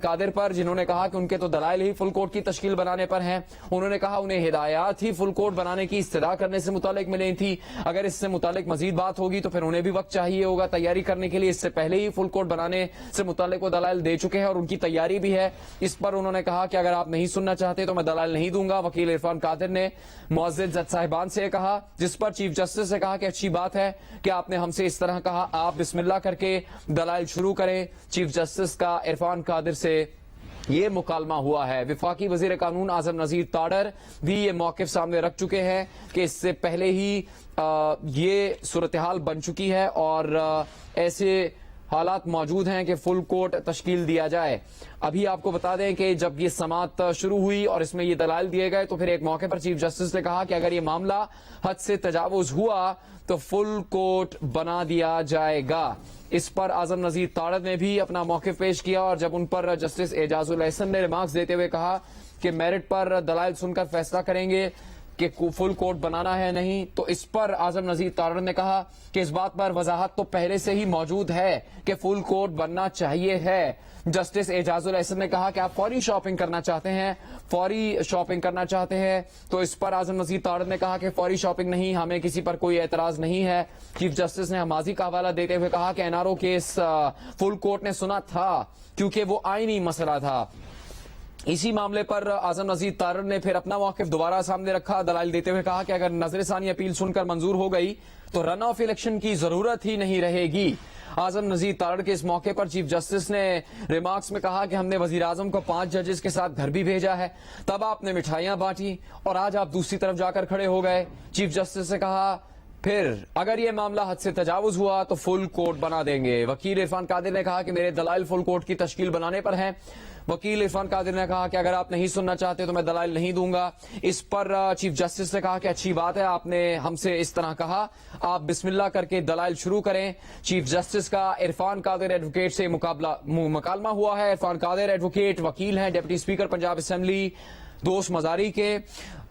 قادر پر، جنہوں نے کہا کہ ان کے تو دلائل ہی فل کوٹ کی تشکیل بنانے پر ہیں. انہوں نے کہا انہیں ہدایات ہی فل کوٹ بنانے کی استدعا کرنے سے متعلق ملی تھی. اگر اس سے متعلق مزید بات ہوگی تو پھر انہیں بھی وقت چاہیے ہوگا تیاری کرنے کے لیے. اس سے پہلے ہی فل کوٹ بنانے سے متعلق وہ دلائل دے چکے ہیں اور ان کی تیاری بھی ہے. اس پر انہوں نے کہا کہ اگر آپ نہیں سننا چاہتے تو میں دلائل نہیں دوں گا. وکیل عرفان قادر نے معزز جج صاحبان سے کہا، جس پر چیف جسٹس نے کہا کہ اچھی بات ہے کہ آپ نے ہم سے اس طرح کہا، آپ بسم اللہ کر کے دلائل شروع کریں. چیف جسٹس کا عرفان قادر سے یہ مکالمہ ہوا ہے. وفاقی وزیر قانون اعظم نذیر تاڑر بھی یہ موقف سامنے رکھ چکے ہیں کہ اس سے پہلے ہی یہ صورتحال بن چکی ہے اور ایسے حالات موجود ہیں کہ فل کوٹ تشکیل دیا جائے. ابھی آپ کو بتا دیں کہ جب یہ سماعت شروع ہوئی اور اس میں یہ دلائل دیے گئے تو پھر ایک موقع پر چیف جسٹس نے کہا کہ اگر یہ معاملہ حد سے تجاوز ہوا تو فل کوٹ بنا دیا جائے گا. اس پر اعظم نذیر تاڑر نے بھی اپنا موقف پیش کیا اور جب ان پر جسٹس اعجاز الاحسن نے ریمارکس دیتے ہوئے کہا کہ میرٹ پر دلائل سن کر فیصلہ کریں گے کہ فل کوٹ بنانا ہے نہیں، تو اس پر اعظم نذیر تاڑر نے کہا کہ اس بات پر وضاحت تو پہلے سے ہی موجود ہے کہ فل کوٹ بننا چاہیے ہے. جسٹس اعجاز الاحسن نے کہا کہ آپ فوری شاپنگ کرنا چاہتے ہیں تو اس پر اعظم نذیر تاڑر نے کہا کہ فوری شاپنگ نہیں، ہمیں کسی پر کوئی اعتراض نہیں ہے. چیف جسٹس نے ماضی کا حوالہ دیتے ہوئے کہا کہ NRO کیس فل کورٹ نے سنا تھا کیونکہ وہ آئینی مسئلہ تھا. اسی معاملے پر اعظم نذیر تاڑر نے پھر اپنا موقف دوبارہ سامنے رکھا، دلائل دیتے ہوئے کہا کہ اگر نظر ثانی اپیل سن کر منظور ہو گئی تو رن آف الیکشن کی ضرورت ہی نہیں رہے گی. اعظم نذیر تاڑر کے اس موقع پر چیف جسٹس نے ریمارکس میں کہا کہ ہم نے وزیر اعظم کو 5 ججز کے ساتھ گھر بھی بھیجا ہے، تب آپ نے مٹھائیاں بانٹی اور آج آپ دوسری طرف جا کر کھڑے ہو گئے. چیف جسٹس نے کہا پھر اگر یہ معاملہ حد سے تجاوز ہوا تو فل کوٹ بنا دیں گے. وکیل عرفان قادر نے کہا کہ میرے دلائل فل کوٹ کی تشکیل بنانے پر ہیں. وکیل عرفان قادر نے کہا کہ اگر آپ نہیں سننا چاہتے تو میں دلائل نہیں دوں گا. اس پر چیف جسٹس نے کہا کہ اچھی بات ہے آپ نے ہم سے اس طرح کہا، آپ بسم اللہ کر کے دلائل شروع کریں. چیف جسٹس کا عرفان قادر ایڈوکیٹ سے مکالمہ ہوا ہے. عرفان قادر ایڈوکیٹ وکیل ہیں ڈپٹی اسپیکر پنجاب اسمبلی دوست مزاری کے.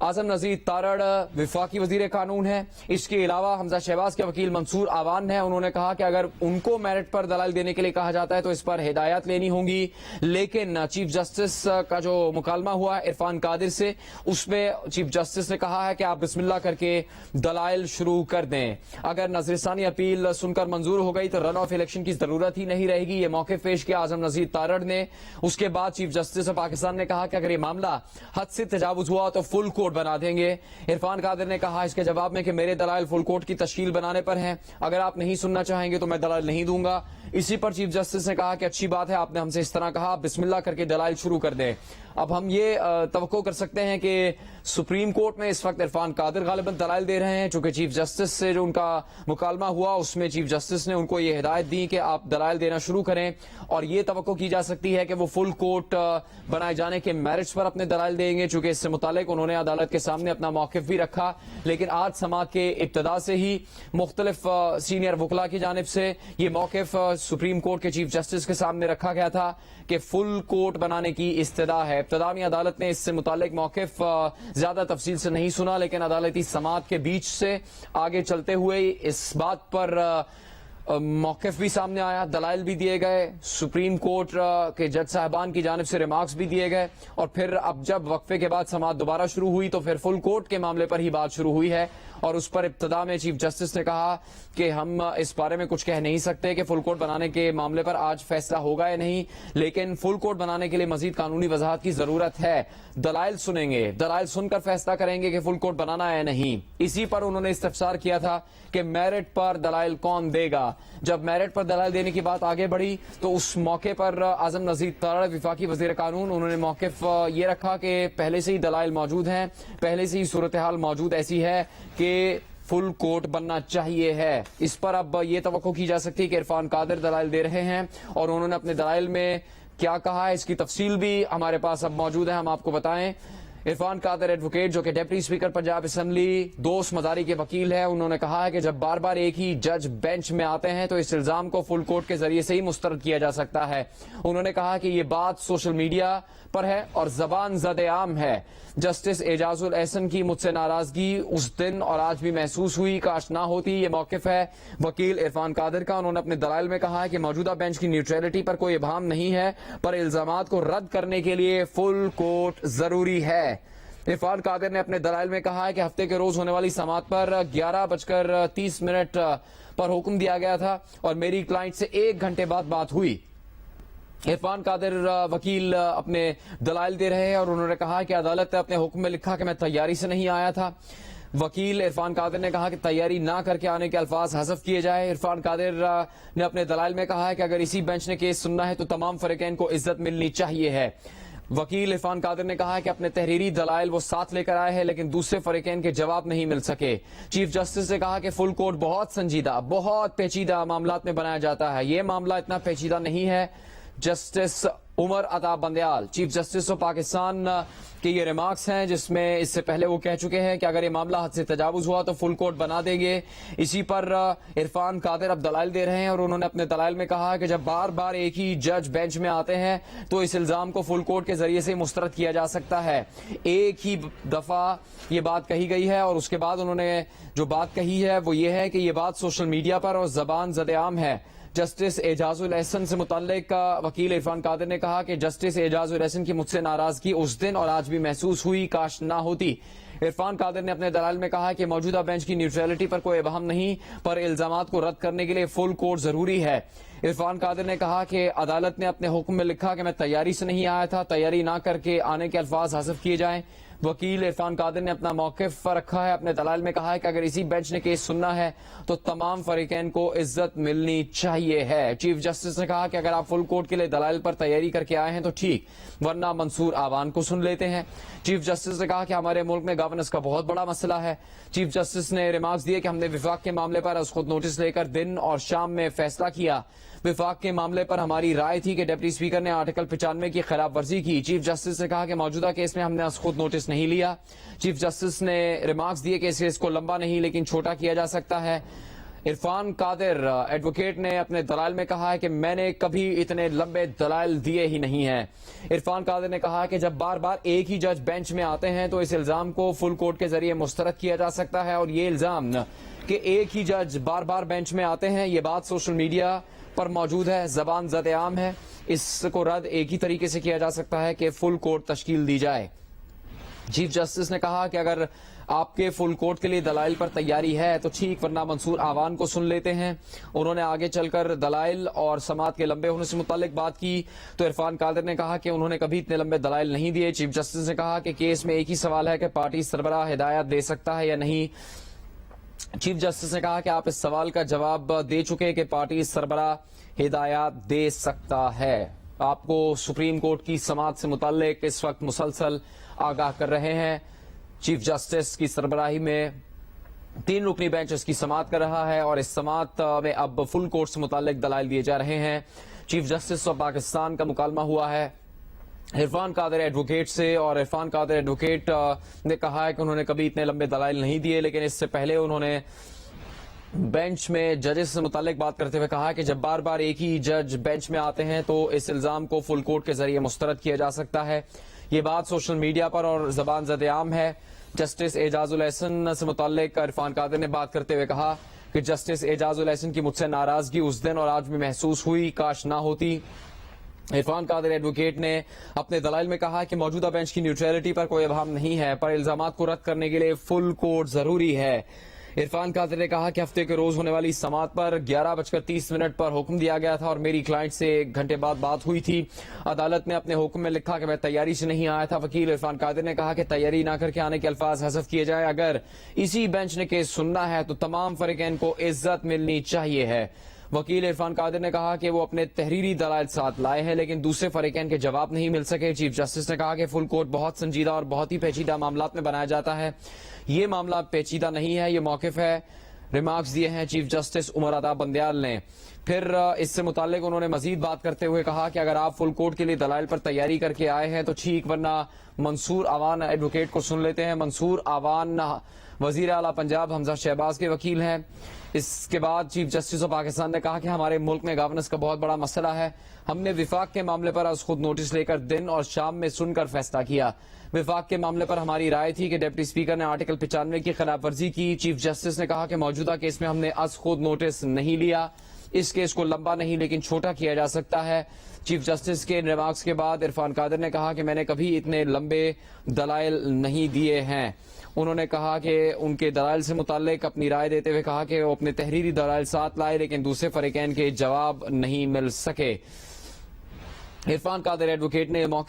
اعظم نذیر تاڑر وفاقی وزیر قانون ہیں. اس کے علاوہ حمزہ شہباز کے وکیل منصور آوان ہیں. انہوں نے کہا کہ اگر ان کو میرٹ پر دلائل دینے کے لیے کہا جاتا ہے تو اس پر ہدایات لینی ہوں گی. لیکن چیف جسٹس کا جو مکالمہ ہوا ہے عرفان قادر سے، اس میں چیف جسٹس نے کہا ہے کہ آپ بسم اللہ کر کے دلائل شروع کر دیں. اگر نظر ثانی اپیل سن کر منظور ہو گئی تو رن آف الیکشن کی ضرورت ہی نہیں رہے گی. یہ موقف پیش کیا اعظم نذیر تاڑر نے. اس کے بعد چیف جسٹس آف پاکستان نے کہا کہ اگر یہ معاملہ حد سے تجاوز ہوا تو فل کوٹ بنا دیں گے. عرفان قادر نے کہا اس کے جواب میں کہ میرے دلائل فل کوٹ کی تشکیل بنانے پر ہیں، اگر آپ نہیں سننا چاہیں گے تو میں دلائل نہیں دوں گا. اسی پر چیف جسٹس نے کہا کہ اچھی بات ہے آپ نے ہم سے اس طرح کہا، آپ بسم اللہ کر کے دلائل شروع کر دیں. اب ہم یہ توقع کر سکتے ہیں کہ سپریم کورٹ میں اس وقت عرفان قادر غالباً دلائل دے رہے ہیں، چونکہ چیف جسٹس سے جو ان کا مکالمہ ہوا اس میں چیف جسٹس نے ان کو یہ ہدایت دی کہ آپ دلائل دینا شروع کریں اور یہ توقع کی جا سکتی ہے کہ وہ فل کورٹ بنائے جانے کے میرٹس پر اپنے دلائل دیں گے، چونکہ اس سے متعلق انہوں نے عدالت کے سامنے اپنا موقف بھی رکھا. لیکن آج سماعت کے ابتدا سے ہی مختلف سینئر وکلاء کی جانب سے یہ موقف سپریم کورٹ کے چیف جسٹس کے سامنے رکھا گیا تھا کہ فل کورٹ بنانے کی استدعا ہے. ابتدا میں عدالت نے اس سے متعلق موقف زیادہ تفصیل سے نہیں سنا، لیکن عدالتی سماعت کے بیچ سے آگے چلتے ہوئے اس بات پر موقف بھی سامنے آیا، دلائل بھی دیے گئے، سپریم کورٹ کے جج صاحبان کی جانب سے ریمارکس بھی دیے گئے اور پھر اب جب وقفے کے بعد سماعت دوبارہ شروع ہوئی تو پھر فل کورٹ کے معاملے پر ہی بات شروع ہوئی ہے. اور اس پر ابتدا میں چیف جسٹس نے کہا کہ ہم اس بارے میں کچھ کہہ نہیں سکتے کہ فل کورٹ بنانے کے معاملے پر آج فیصلہ ہوگا یا نہیں، لیکن فل کورٹ بنانے کے لیے مزید قانونی وضاحت کی ضرورت ہے. دلائل سنیں گے، دلائل سن کر فیصلہ کریں گے کہ فل کورٹ بنانا ہے یا نہیں. اسی پر انہوں نے استفسار کیا تھا کہ میرٹ پر دلائل کون دے گا. جب میرٹ پر دلائل دینے کی بات آگے بڑھی تو اس موقع پر اعظم نذیر تاڑر وفاقی وزیر قانون انہوں نے موقف یہ رکھا کہ پہلے سے ہی دلائل موجود ہیں، پہلے سے ہی صورتحال موجود ایسی ہے کہ فل کورٹ بننا چاہیے ہے. اس پر اب یہ توقع کی جا سکتی ہے کہ عرفان قادر دلائل دے رہے ہیں اور انہوں نے اپنے دلائل میں کیا کہا ہے اس کی تفصیل بھی ہمارے پاس اب موجود ہے، ہم آپ کو بتائیں. عرفان قادر ایڈوکیٹ جو کہ ڈپٹی اسپیکر پنجاب اسمبلی دوست مزاری کے وکیل ہیں، انہوں نے کہا ہے کہ جب بار بار ایک ہی جج بینچ میں آتے ہیں تو اس الزام کو فل کورٹ کے ذریعے سے ہی مسترد کیا جا سکتا ہے۔ انہوں نے کہا کہ یہ بات سوشل میڈیا پر ہے اور زبان زد عام ہے۔ جسٹس اعجاز الاحسن کی مجھ سے ناراضگی اس دن اور آج بھی محسوس ہوئی، کاش نہ ہوتی۔ یہ موقف ہے وکیل عرفان قادر کا۔ انہوں نے اپنے دلائل میں کہا ہے کہ موجودہ بینچ کی نیوٹریلٹی پر کوئی ابہام نہیں ہے، پر الزامات کو رد کرنے کے لیے فل کورٹ ضروری ہے۔ عرفان قادر نے اپنے دلائل میں کہا ہے کہ ہفتے کے روز ہونے والی سماعت پر 11:30 پر حکم دیا گیا تھا اور میری کلائنٹ سے 1 گھنٹے بعد بات ہوئی۔ عرفان قادر وکیل اپنے دلائل دے رہے ہیں اور انہوں نے کہا کہ عدالت نے اپنے حکم میں لکھا کہ میں تیاری سے نہیں آیا تھا۔ وکیل عرفان قادر نے کہا کہ تیاری نہ کر کے آنے کے الفاظ حذف کیے جائے۔ عرفان قادر نے اپنے دلائل میں کہا ہے کہ اگر اسی بینچ نے کیس سننا ہے تو تمام فریقین کو عزت ملنی چاہیے ہے۔ وکیل عرفان قادر نے کہا کہ اپنے تحریری دلائل وہ ساتھ لے کر آئے ہیں لیکن دوسرے فریقین کے جواب نہیں مل سکے۔ چیف جسٹس نے کہا کہ فل کورٹ بہت سنجیدہ، بہت پیچیدہ معاملات میں بنایا جاتا ہے، یہ معاملہ اتنا پیچیدہ نہیں ہے۔ Justice Umar Ata Bandial chief justice of Pakistan کے یہ ریمارکس ہیں جس میں اس سے پہلے وہ کہہ چکے ہیں کہ اگر یہ معاملہ حد سے تجاوز ہوا تو فل کورٹ بنا دیں گے۔ اسی پر عرفان قادر اب دلائل دے رہے ہیں اور انہوں نے اپنے دلائل میں کہا کہ جب بار بار ایک ہی جج بینچ میں آتے ہیں تو اس الزام کو فل کورٹ کے ذریعے سے مسترد کیا جا سکتا ہے۔ ایک ہی دفعہ یہ بات کہی گئی ہے اور اس کے بعد انہوں نے جو بات کہی ہے وہ یہ ہے کہ یہ بات سوشل میڈیا پر اور زبان زد عام ہے۔ جسٹس اعجاز الاحسن سے متعلق وکیل عرفان قادر نے کہا کہ جسٹس اعجاز الاحسن کی مجھ سے ناراضگی اس دن اور آج بھی محسوس ہوئی، کاش نہ ہوتی۔ عرفان قادر نے اپنے دلائل میں کہا کہ موجودہ بینچ کی نیوٹریلٹی پر کوئی ابہام نہیں، پر الزامات کو رد کرنے کے لیے فل کورٹ ضروری ہے۔ عرفان قادر نے کہا کہ عدالت نے اپنے حکم میں لکھا کہ میں تیاری سے نہیں آیا تھا، تیاری نہ کر کے آنے کے الفاظ حذف کیے جائیں۔ وکیل عرفان قادر نے اپنا موقف رکھا ہے، اپنے دلائل میں کہا ہے کہ اگر اسی بینچ نے کیس سننا ہے تو تمام فریقین کو عزت ملنی چاہیے ہے۔ چیف جسٹس نے کہا کہ اگر آپ فل کورٹ کے لیے دلائل پر تیاری کر کے آئے ہیں تو ٹھیک، ورنہ منصور آوان کو سن لیتے ہیں۔ چیف جسٹس نے کہا کہ ہمارے ملک میں گورننس کا بہت بڑا مسئلہ ہے۔ چیف جسٹس نے ریمارکس دیے کہ ہم نے وفاق کے معاملے پر از خود نوٹس لے کر دن اور شام میں فیصلہ کیا۔ وفاق کے معاملے پر ہماری رائے تھی کہ ڈپٹی اسپیکر نے آرٹیکل 95 کی خلاف ورزی کی۔ چیف جسٹس نے کہا کہ موجودہ کیس میں ہم نے از خود نوٹس نہیں لیا۔ چیف جسٹس نے ریمارکس دیے کہ اس کیس کو لمبا نہیں لیکن چھوٹا کیا جا سکتا ہے۔ عرفان قادر ایڈوکیٹ نے اپنے دلائل میں کہا ہے کہ میں نے کبھی اتنے لمبے دلائل دیے ہی نہیں ہیں۔ عرفان قادر نے کہا کہ جب بار بار ایک ہی جج بینچ میں آتے ہیں تو اس الزام کو فل کورٹ کے ذریعے مسترد کیا جا سکتا ہے اور یہ الزام کہ ایک ہی جج بار بار بینچ میں آتے ہیں یہ بات سوشل میڈیا پر موجود ہے، زبان زد عام ہے، اس کو رد ایک ہی طریقے سے کیا جا سکتا ہے کہ فل کورٹ تشکیل دی جائے۔ چیف جسٹس نے کہا کہ اگر آپ کے فل کورٹ کے لیے دلائل پر تیاری ہے تو ٹھیک، ورنہ منصور آوان کو سن لیتے ہیں۔ انہوں نے آگے چل کر دلائل اور سماعت کے لمبے ہونے سے متعلق بات کی تو عرفان قادر نے کہا کہ انہوں نے کبھی اتنے لمبے دلائل نہیں دیے۔ چیف جسٹس نے کہا کہ کیس میں ایک ہی سوال ہے کہ پارٹی سربراہ ہدایت دے سکتا ہے یا نہیں۔ چیف جسٹس نے کہا کہ آپ اس سوال کا جواب دے چکے کہ پارٹی سربراہ ہدایات دے سکتا ہے۔ آپ کو سپریم کورٹ کی سماعت سے متعلق اس وقت مسلسل آگاہ کر رہے ہیں۔ چیف جسٹس کی سربراہی میں 3 رکنی بینچ اس کی سماعت کر رہا ہے اور اس سماعت میں اب فل کورٹ سے متعلق دلائل دیے جا رہے ہیں۔ چیف جسٹس آف پاکستان کا مکالمہ ہوا ہے عرفان قادر ایڈوکیٹ سے اور عرفان قادر ایڈوکیٹ نے کہا ہے کہ انہوں نے کبھی اتنے لمبے دلائل نہیں دیے، لیکن اس سے پہلے انہوں نے بینچ میں ججز سے متعلق بات کرتے ہوئے کہا کہ جب بار بار ایک ہی جج بینچ میں آتے ہیں تو اس الزام کو فل کورٹ کے ذریعے مسترد کیا جا سکتا ہے۔ یہ بات سوشل میڈیا پر اور زبان زد عام ہے۔ جسٹس اعجاز الاحسن سے متعلق عرفان قادر نے بات کرتے ہوئے کہا کہ جسٹس اعجاز الاحسن کی مجھ سے ناراضگی اس دن اور آج بھی محسوس ہوئی، کاش نہ ہوتی۔ عرفان قادر ایڈوکیٹ نے اپنے دلائل میں کہا کہ موجودہ بینچ کی نیوٹریلٹی پر کوئی ابہام نہیں ہے، پر الزامات کو رد کرنے کے لیے فل کورٹ ضروری ہے۔ عرفان قادر نے کہا کہ ہفتے کے روز ہونے والی سماعت پر 11:30 پر حکم دیا گیا تھا اور میری کلائنٹ سے 1 گھنٹے بعد بات ہوئی تھی۔ عدالت نے اپنے حکم میں لکھا کہ میں تیاری سے نہیں آیا تھا۔ وکیل عرفان قادر نے کہا کہ تیاری نہ کر کے آنے کے الفاظ حذف کیے جائے، اگر اسی بینچ نے کیس سننا ہے تو تمام فریقین کو عزت ملنی چاہیے ہے۔ وکیل عرفان قادر نے کہا کہ وہ اپنے تحریری دلائل ساتھ لائے ہیں لیکن دوسرے فریقین کے جواب نہیں مل سکے۔ چیف جسٹس نے کہا کہ فل کورٹ بہت سنجیدہ اور بہت ہی پیچیدہ معاملات میں بنایا جاتا ہے، یہ معاملہ پیچیدہ نہیں ہے، یہ موقف ہے ریمارکس دیے ہیں چیف جسٹس عمر عطا بندیال نے. پھر اس سے متعلق انہوں نے مزید بات کرتے ہوئے کہا کہ اگر آپ فل کورٹ کے لیے دلائل پر تیاری کر کے آئے ہیں تو ٹھیک، ورنہ منصور آوان ایڈوکیٹ کو سن لیتے ہیں. منصور آوان وزیر اعلیٰ پنجاب حمزہ شہباز کے وکیل ہیں. اس کے بعد چیف جسٹس آف پاکستان نے کہا کہ ہمارے ملک میں گورننس کا بہت بڑا مسئلہ ہے. ہم نے وفاق کے معاملے پر از خود نوٹس لے کر دن اور شام میں سن کر فیصلہ کیا. وفاق کے معاملے پر ہماری رائے تھی کہ ڈپٹی اسپیکر نے آرٹیکل 95 کی خلاف ورزی کی. چیف جسٹس نے کہا کہ موجودہ کیس میں ہم نے از خود نوٹس نہیں لیا. اس کیس کو لمبا نہیں لیکن چھوٹا کیا جا سکتا ہے. چیف جسٹس کے ریمارکس کے بعد عرفان قادر نے کہا کہ میں نے کبھی اتنے لمبے دلائل نہیں دیے ہیں. انہوں نے کہا کہ ان کے دلائل سے متعلق اپنی رائے دیتے ہوئے کہا کہ وہ اپنے تحریری دلائل ساتھ لائے لیکن دوسرے فریقین کے جواب نہیں مل سکے. عرفان قادر ایڈوکیٹ نے موقع